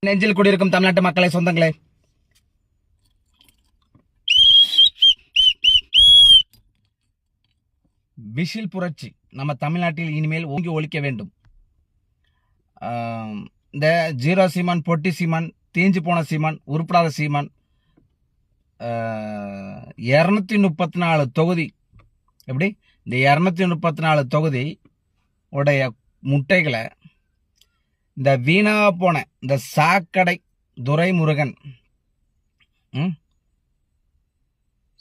நெஞ்சில் குடியிருக்கும் தமிழ்நாட்டு மக்களை, சொந்தங்களே, விசில் புரட்சி நம்ம தமிழ்நாட்டில் இனிமேல் ஓங்கி ஒழிக்க வேண்டும். இந்த ஜீரோ சீமான், பொட்டி சீமான், தீஞ்சு போன சீமான், உருப்படாத சீமான், 234 தொகுதி, எப்படி இந்த 234 தொகுதி உடைய முட்டைகளை இந்த வீணா போன இந்த சாக்கடை துரைமுருகன்,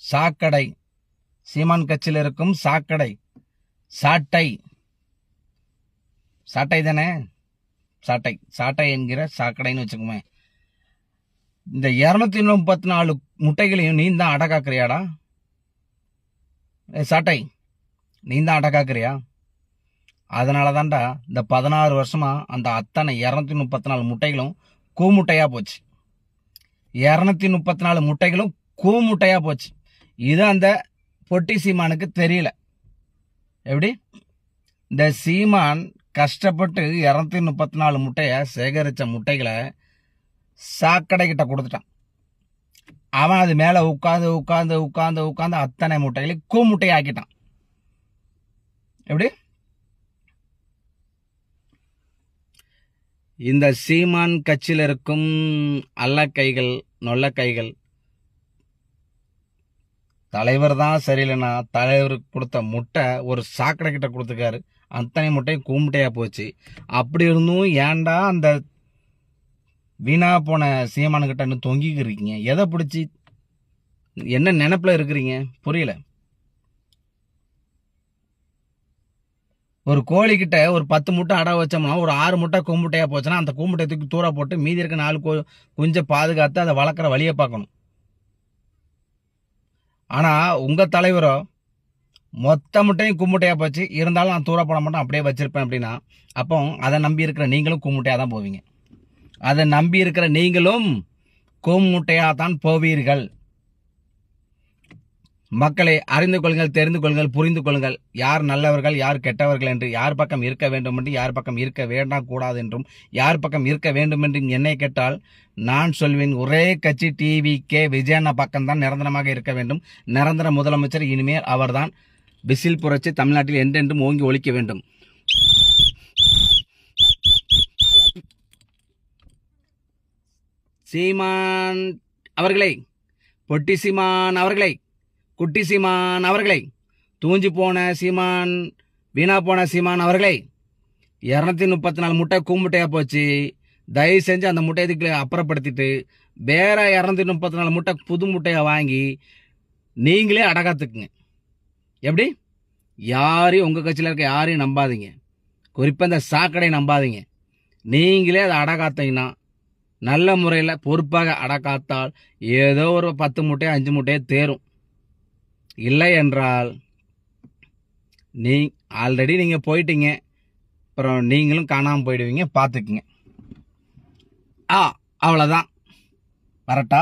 சாக்கடை சீமான் கட்சியில் இருக்கும் சாக்கடை, சாட்டை சாட்டை தானே, சாட்டை சாட்டை என்கிற சாக்கடைன்னு வச்சுக்கோமே. இந்த 234 முட்டைகளையும் நீ தான் அடக்காக்குறியாடா? சாட்டை, நீ தான் அடக்காக்குறியா? அதனால தான்டா இந்த 16 வருஷமா அந்த அத்தனை 234 முட்டைகளும் கூமுட்டையா போச்சு. 234 முட்டைகளும் கூமுட்டையா போச்சு. இது அந்த பொட்டி சீமானுக்கு தெரியல. எப்படி இந்த சீமான் கஷ்டப்பட்டு 234 முட்டையை சேகரித்த முட்டைகளை சாக்கடை கிட்ட கொடுத்துட்டான். அவன் அது மேலே உட்காந்து உட்காந்து உட்காந்து உட்காந்து அத்தனை முட்டைகளையும் கூமுட்டையை ஆக்கிட்டான். எப்படி இந்த சீமான் கட்சியில் இருக்கும் அல்ல கைகள், நொல்ல கைகள், தலைவர் தான் சரியில்லைன்னா தலைவருக்கு கொடுத்த முட்டை ஒரு சாக்கடை கிட்ட கொடுத்துக்காரு. அத்தனை முட்டையும் கூமுட்டையா போச்சு. அப்படி இருந்தும் ஏன்டா அந்த வீணா போன சீமானுக்கிட்ட இன்னும் தொங்கிக்கிறீங்க? எதை பிடிச்சி என்ன நினைப்புல இருக்கிறீங்க? புரியல. ஒரு கோழிக்கிட்ட ஒரு 10 முட்டை அடை வச்சோம்னா ஒரு 6 முட்டை கூமுட்டையா போச்சுன்னா அந்த கூமுட்டையை தூக்கி தூர போட்டு மீதி இருக்க 4 குஞ்சை பாதுகாத்து அதை வளர்க்குற வழியை பார்க்கணும். ஆனா உங்க தலைவரோ மொத்த முட்டையும் கூமுட்டையா போச்சு, இருந்தாலும் நான் தூர போட மாட்டேன், அப்படியே வச்சிருப்பேன் அப்படின்னா அப்போ அதை நம்பி இருக்கிற நீங்களும் கூமுட்டையா தான் போவீங்க. அதை நம்பி இருக்கிற நீங்களும் கூமுட்டையா தான் போவீர்கள். மக்களை அறிந்து கொள்ளுங்கள், தெரிந்து கொள்ளுங்கள், புரிந்து கொள்ளுங்கள். யார் நல்லவர்கள், யார் கெட்டவர்கள் என்று, யார் பக்கம் இருக்க வேண்டும் என்று, யார் பக்கம் இருக்க வேண்டாம் கூடாது என்றும், யார் பக்கம் இருக்க வேண்டும் என்று என்னை கேட்டால் நான் சொல்வேன், ஒரே கட்சி டிவிகே விஜயண்ணா பக்கம்தான் நிரந்தரமாக இருக்க வேண்டும். நிரந்தர முதலமைச்சர் இனிமேல் அவர்தான். விசில் புரட்சி தமிழ்நாட்டில் என்றென்றும் ஓங்கி ஒழிக்க வேண்டும். சீமான் அவர்களை, பொட்டி சீமான் அவர்களை, குட்டி சீமான் அவர்களை, தூஞ்சி போன சீமான், வீணா போன சீமான் அவர்களை, 234 முட்டை கூமுட்டையா போச்சு. தயவு செஞ்சு அந்த முட்டையை அப்புறப்படுத்திட்டு வேற 234 முட்டை புது முட்டையை வாங்கி நீங்களே அடகாத்துக்குங்க. எப்படி யாரையும் உங்கள் கட்சியில் இருக்க யாரையும் நம்பாதீங்க. குறிப்பாக இந்த சாக்கடை நம்பாதீங்க. நீங்களே அதை அடகாத்தீங்கன்னா, நல்ல முறையில் பொறுப்பாக அடக்காத்தால் ஏதோ ஒரு 10 முட்டையோ 5 முட்டையோ தேரும். இல்லை என்றால் ஆல்ரெடி நீங்கள் போயிட்டீங்க, அப்புறம் நீங்களும் காணாமல் போயிடுவீங்க. பார்த்துக்குங்க. அவ்வளோதான். வரட்டா?